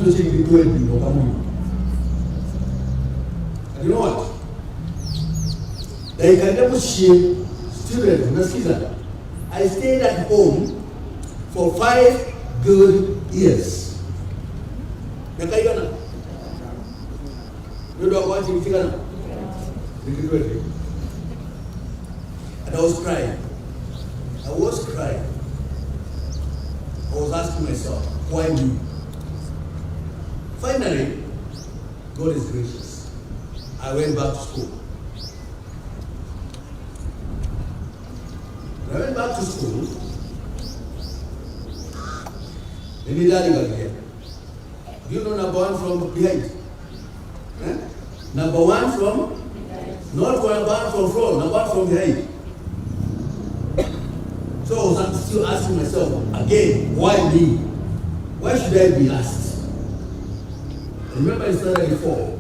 to say the 12, you know, come on. And you know what? They can never share students in the season. I stayed at home for 5 good years. You don't want to figure out. And I was crying. I was asking myself, why me? Finally, God is gracious. I went back to school. When I went back to school, do you know number 1 from behind? Eh? Number 1 from? Not number 1 from front, number 1 from behind. So I was still asking myself, again, why me? Why should I be last? I remember I started before.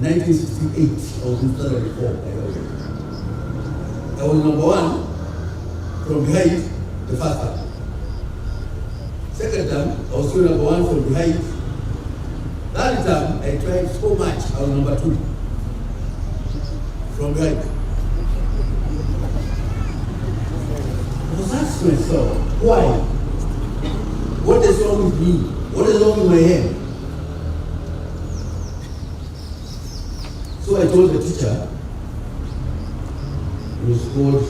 1968, I was in started before. I was number 1 from behind the first time. Second time, I was still number 1 from behind. That time, I tried so much, I was number 2 from behind. I was asking myself, why? What is wrong with me? What is wrong with my head? So I told the teacher, it was called,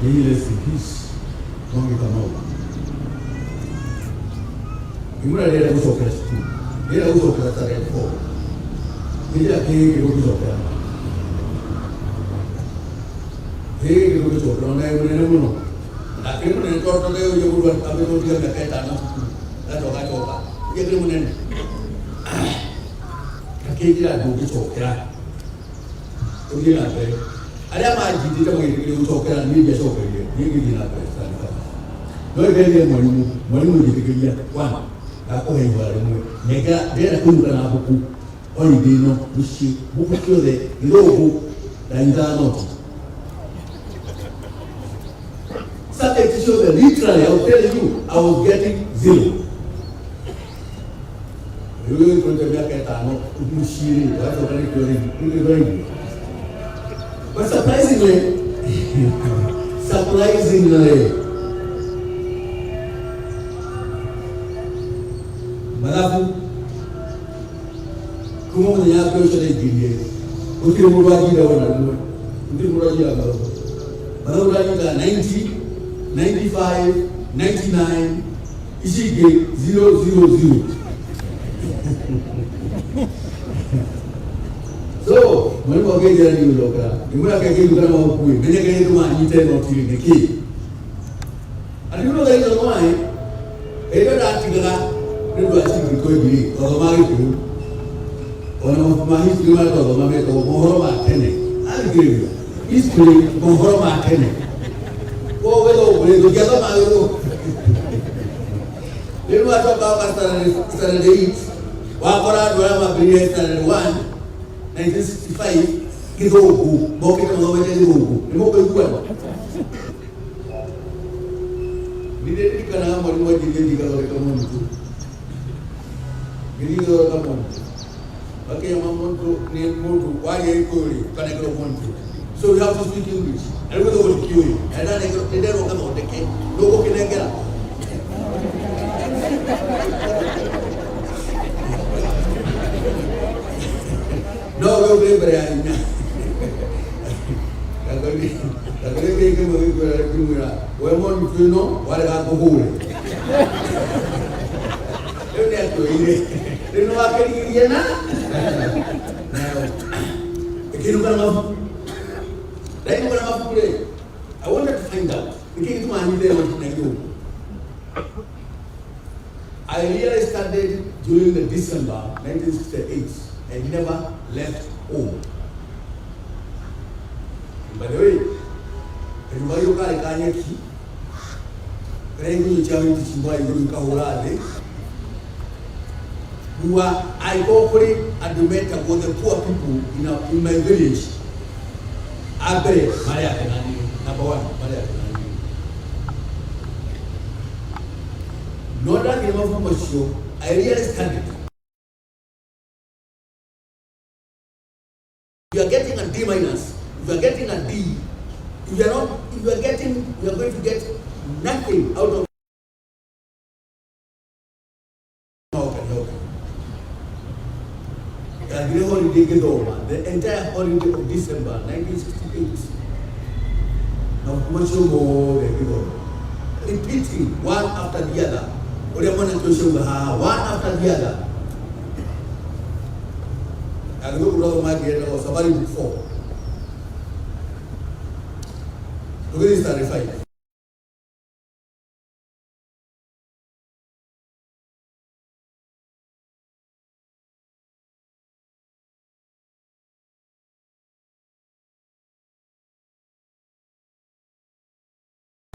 may he rest in peace, long you come out. You know that I was okay at school. I was okay at 4. Maybe I can't go to okay. Hey, you go to okay. I don't know. I can't go to okay. You go to okay. That's all I talk about. You can't go to okay. I can't go to okay. Okay, I am a did it to okay and maybe it's okay. You get in a place. No, I can't get money. Money will be given 1. Ako ay wala mo. Nega dera kung kana buku. Oni dino bushi buku kyode irobu dainda no. Subject to show that literally I will tell you I was getting 0. You will going to be a no bushi that's what I doing. But surprisingly Malafu, kuma wani ya kai shi da giliye, kuke muraji da wannan, kuke muraji da gaba. Muraji da 90, 95, 99, ishi ke 000. So, mani ko ke jira ni loka, imura ke ke dukana ma kuwe, mene ke ni ma ni te no tiri ne ke. Ani no ga ito ma e da tigala. People are still going to be married to or my history, my government, or Mohoroma Tenny. I'll give you history, Mohoroma Tenny. Oh, well, together, my own. You know, I talk about Saturday 8, Wakora, Drama, Saturday 1, 1965, Kidoku, Bokin, and Mohamed, remove the one. We didn't come out what you did to Video come on. Okay, I'm going to name more to why you can I go on to. So we have to speak English. I will go to queue. And then I go to the come out the cake. No can I get up. No, we'll be very we're more to know what I have to hold. You know what I can now? I wanted to find out. I really started during the December 1968. I never left home. By the way, everybody who got a Kanyaki, Rengu Chavi to Chimba, you can who are I operate at the mentor with the poor people in my village. Abre, Maria Kanani, number 1, Maria Kanani. Not that you have much show. I really studied. You are getting a D minus. If you are getting a D, if you are going to get nothing out of the holiday get over. The entire holiday of December 1968. Now much more repeating one after the other. One after the other. I look at my dear or somebody before. Look at this 35.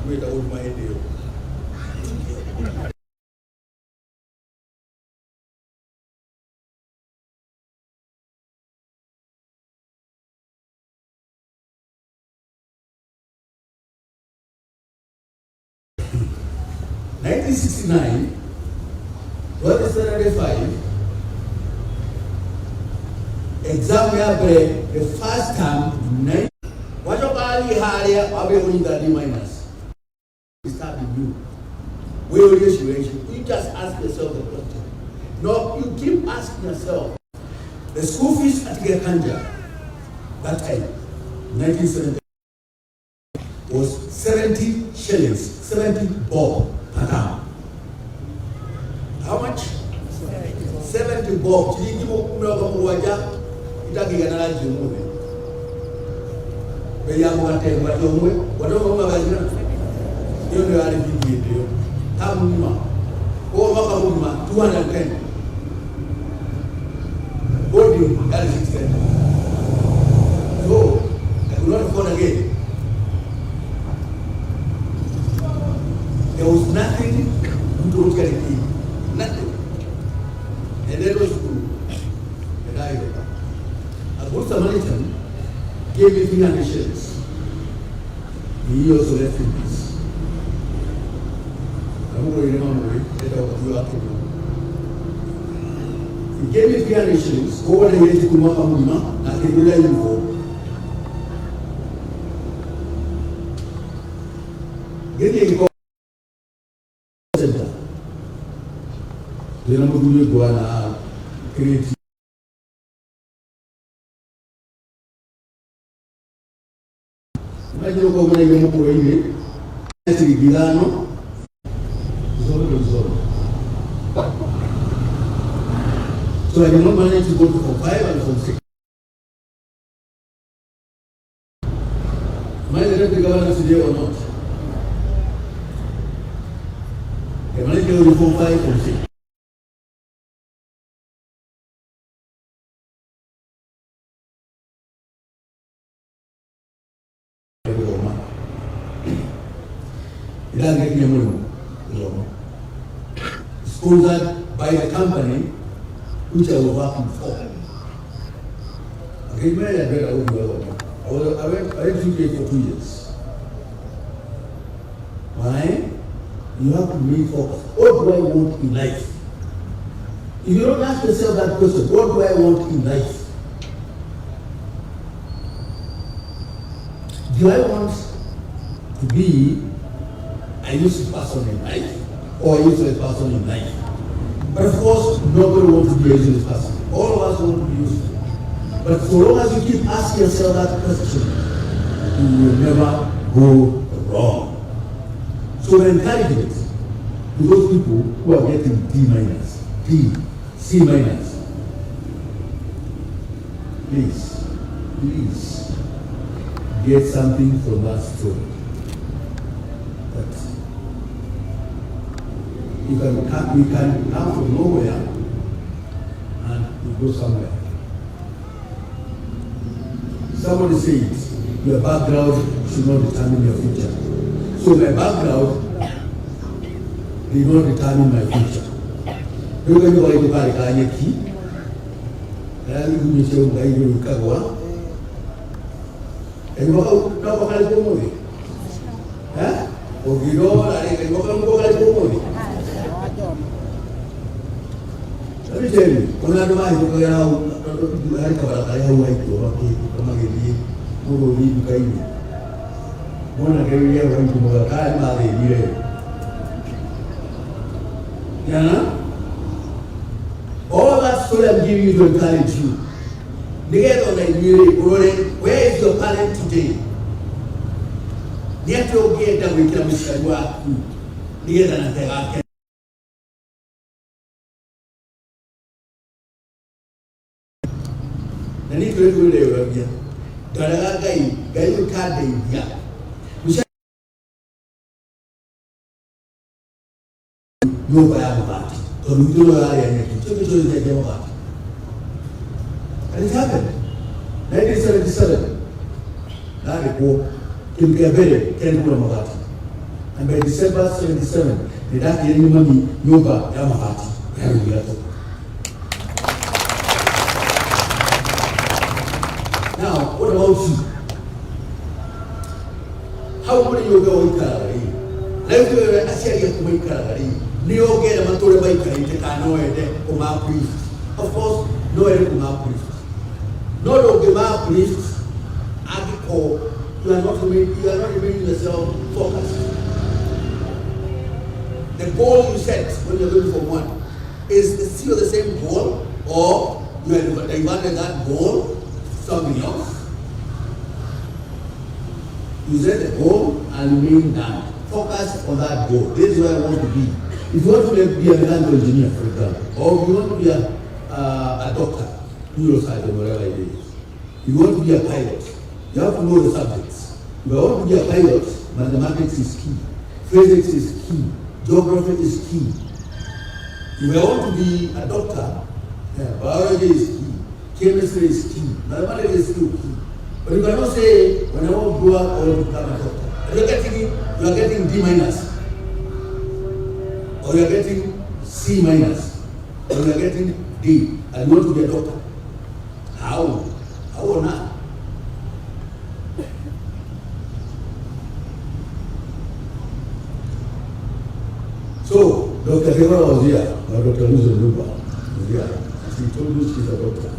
Wait, I would my idea. In 1969, 1275, exam the first time, what about the higher, I'll be only the D minus. Start with you. Where will you just ask yourself the question. No, you keep asking yourself. The school fees at Gekanja that time, 1970, was 70 shillings, 70 bob per term. How much? 70 bob. You know, I didn't give you. How many? Over 210. Boarding, that is extent. So, I could not afford again. There was nothing to look at it. Nothing. And that was good. And a good Samaritan gave me 300 shillings. He also left in peace. He gave me 300 shillings. Over the years, to Kumaka, I can rely on for. Getting a center. The number of go on create. I don't know what I'm going to do. So I cannot manage to go to Form 5 and Form 6. Am I the deputy governor today or not? I manage to go to Form 5, Form 6. It doesn't get me a money. Sponsored by the company which I was working for. I went to UK for 2 years. Why? You have to really focus. What do I want in life? If you don't ask yourself that question, what do I want in life? Do I want to be a useful person in life or a useless person in life? But of course, nobody wants to be a useless person. All of us want to be useful. But so long as you keep asking yourself that question, you will never go wrong. So the encouragement to those people who are getting D minus, D, C minus, please get something from that story. That you can come from nowhere and you go somewhere. Somebody says your background should not determine your future. So my background did not determine my future. You can go to Kahiga, and you show by you Kagwa. And you go to Kahiga. Huh? Or you know, I can go to Kahiga. Let me tell you, when I do my book, I have white over people, come again, who will leave Kahiga. One of the area went to Mutahi, yeah? All that story I'm giving you to encourage you. Nigga on Nyeri, where is your talent today? Near to get that we can miss you are near than a the need to do the work here. Daragai, Gayu Kade, yeah. No, I am about it. Or we do not have and it happened. 1977. Now they go to Gabere, Mabati. And by December 77, they don't get any money, Yoba, Yamahati. Very good. Now, what about you? How many you go in Kalari? Let's do it. I say you come in Kalari. Neo get a mature bike and take a no priest. Of course, no priest. Not of the priest, Agiko, you are not remaining yourself focused. The goal you set when you're looking for one is still the same goal, or you have diverted that goal something else. You set the goal and remain down. Focus on that goal. This is where I want to be. If you want to be a mechanical engineer, for example, or if you want to be a doctor, neuroscience, whatever it is, you want to be a pilot, you have to know the subjects. If you want to be a pilot, mathematics is key, physics is key, geography is key. If you want to be a doctor, biology is key, chemistry is key, mathematics is still key. But you cannot say, when I want to grow up, I want to become a doctor. You are getting D minus, or you are getting C minus, or you are getting D, and you want to be a doctor. How? How or not? So, Dr. Kahiga was here, or Dr. Luba was here, and she told me she's a doctor.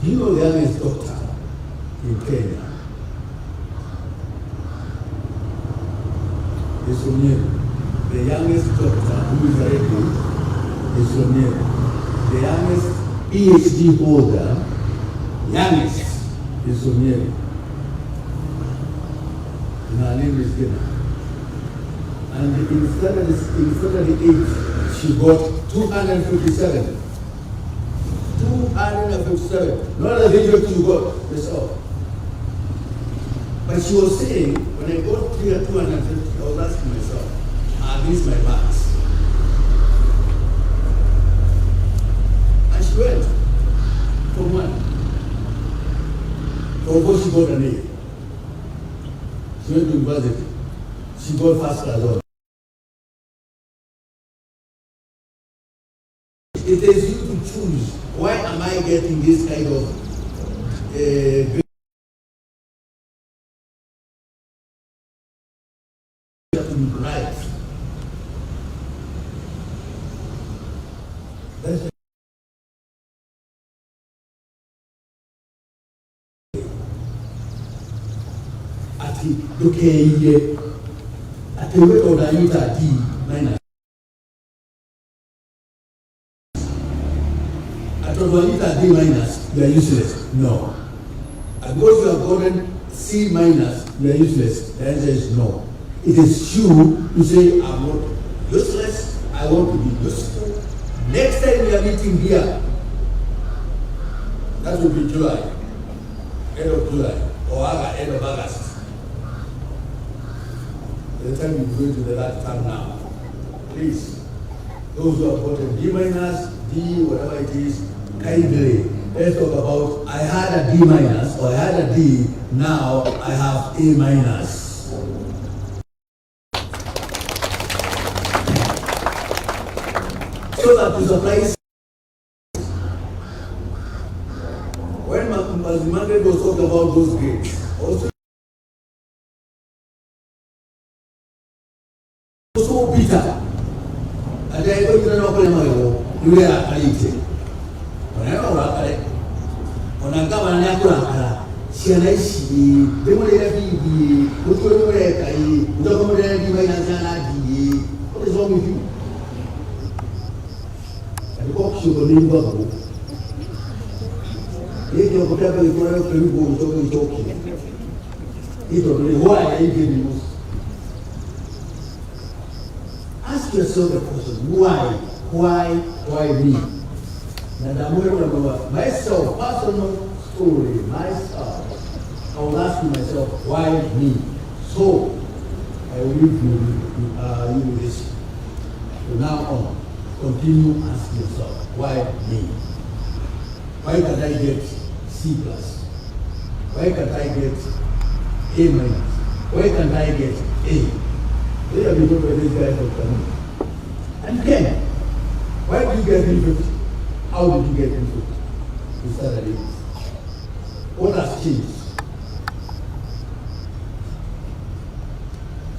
Do you know the youngest doctor in Kenya? Is from Nyeri. The youngest doctor who is already is from Nyeri. The youngest PhD holder, youngest, is from Nyeri. And her name is Gina. And in February 8, she got 257. 257. Not a video you got, that's all. But she was saying, when I got clear 250, I was asking myself, are these my marks? And she went from one. From what she got an A. She went to university. She got first class on. It is you to choose. Why am I getting this kind of right? That's okay. At the rate of the Utah D minus. At the Utah D minus, you are useless. No. At those you have gotten C minus, you are useless. The answer is no. It is true to say I'm not useless, I want to be useful. Next time we are meeting here, that will be July, end of July, or end of August. By the time we go into the last term now, please, those who have gotten D minus, D, whatever it is, kindly, let's talk about I had a D minus or I had a D, now I have A minus. So that to surprise, when Margaret was talking about those grades, also so bitter. ate ko tira no ko ma yo yule alite ona ona kama na kula kala siana ishi demo le bibi utoro le kai utoro le bibi na sana di ko zo mi fi ko ko ni ngabo ito ko ta ba ko ra ko ni bo to ki ito le why I give you. Ask yourself a question, why me? Myself, personal story, myself. I will ask myself, why me? So, I will leave you with this. From now on, continue asking yourself, why me? Why can't I get C+? Why can't I get A-? Why can't I get A? They have been over these guys of coming. And then, why did you get infected? How did you get infected? You started it. What has changed?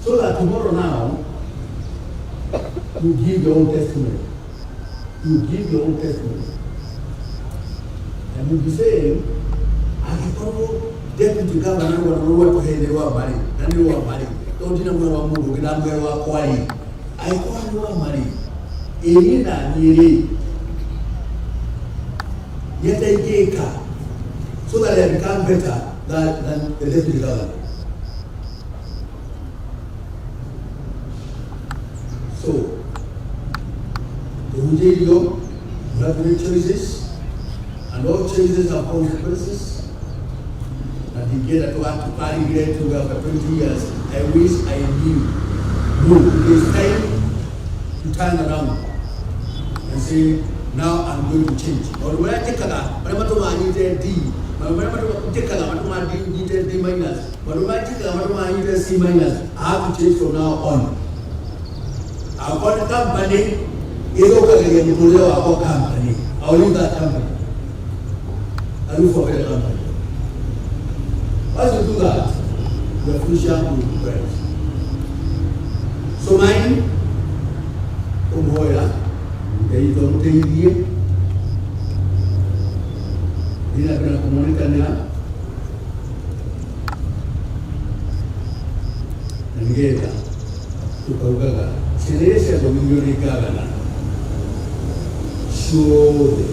So that tomorrow now, you give your own testimony. You give your own testimony. And you'll be saying, I can follow deputy governor who they were married, and they were married. Don't you know where I'm moving? I'm going to acquire. I call you a money. Irina, Nyeri. Yet I take her so that I become better than the deputy governor. So, you have to make choices, and all choices have consequences. And you get to work to party here to work for 20 years. I wish I knew. No, it's time to turn around and say, now I'm going to change. Or when I take a D, when I take a D minus, but when I take a C minus, I have to change from now on. I've got a company, it's okay to do our company. I'll leave that company. I look for a better company. Once you do that, your future will be bright. So mine, they don't take you. They are going to communicate now. And get that. To Kahiga. Seriously, the community governor. Surely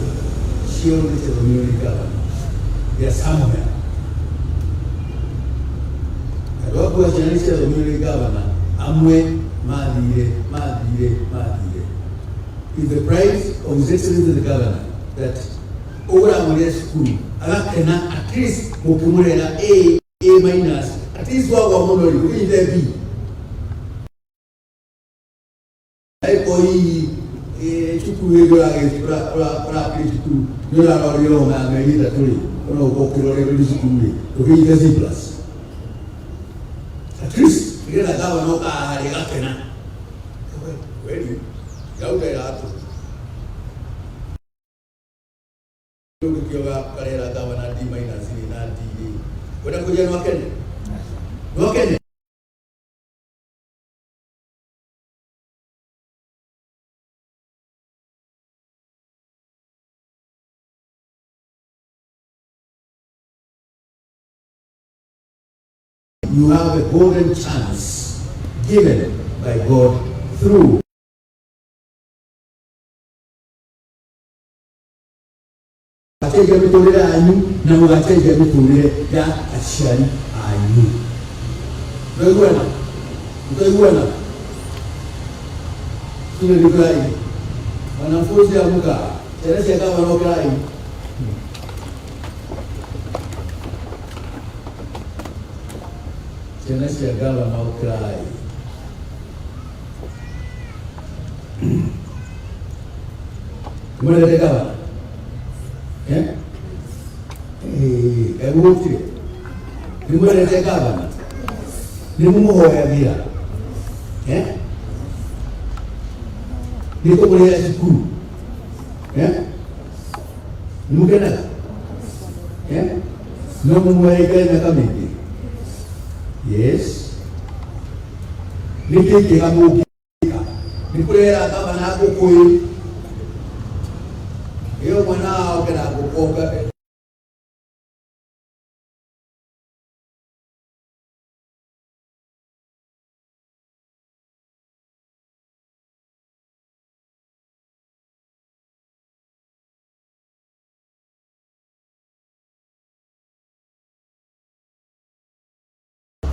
the community governor. They are somewhere. What was the community governor? Amwe, Madire. Is the price of His Excellency the Governor that over our school, at least Mukimurela A minus, at least what we're going to do, there be. I call you at least, we get a governor, ready. Go there, Arthur. You give up Carrera Governor D minus in D. What are you doing? Okay. You have a golden chance given by God through wateja mitolera anyu na wateja mitolera ya ashari anyu. Ndio Sile likai. Wanafunzi amuka. Teresa kama wanokai. Teresa kama wanokai. Kumana tekawa. Ebuti. Kumana tekawa. Ni muhoya bila. Niko kule shukuru. Nimukena. No mumweka na kamiti. Yes. Nitiki hamuki. nikulera kama nako koi iyo mwana okera kukoka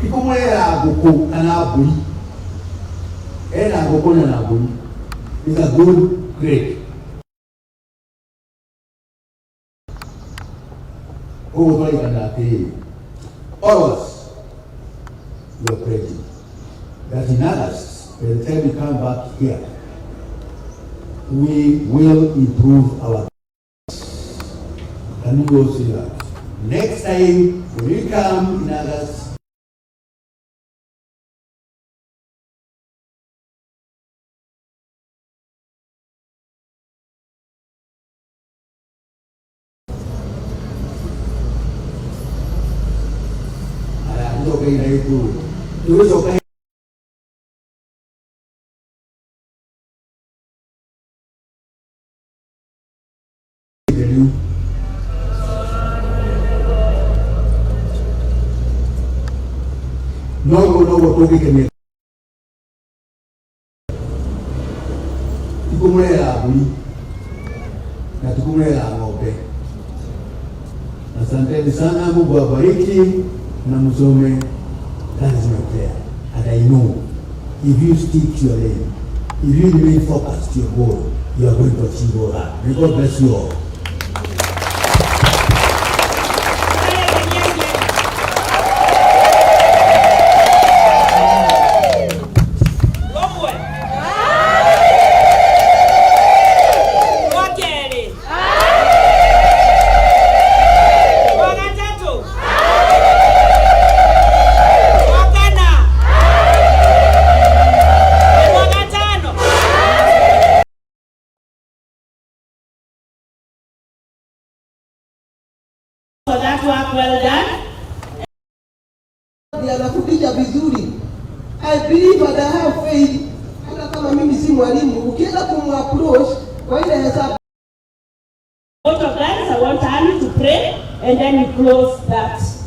ikumwera guku anabuli era gukona nabuli is a good grade. Always, you are praying that in August, by the time we come back here, we will improve our. Can you go see that? Next time when we come in August, okay na itu okay. No toki kene tukumulera abuli na tukumulera ng'ombe. Asanteni sana, Mungu awabariki na msome kazi mnayopewa. And I know if you stick to your lane, if you remain focused to your goal, you are going to achieve all that. May God bless you all. For that work well done. Anakupija vizuri. I believe and I have faith. Hata kama mimi si mwalimu, ukienda kumapproach kwa ile hesabu. Both of guys, I want Annie to pray and then we close that.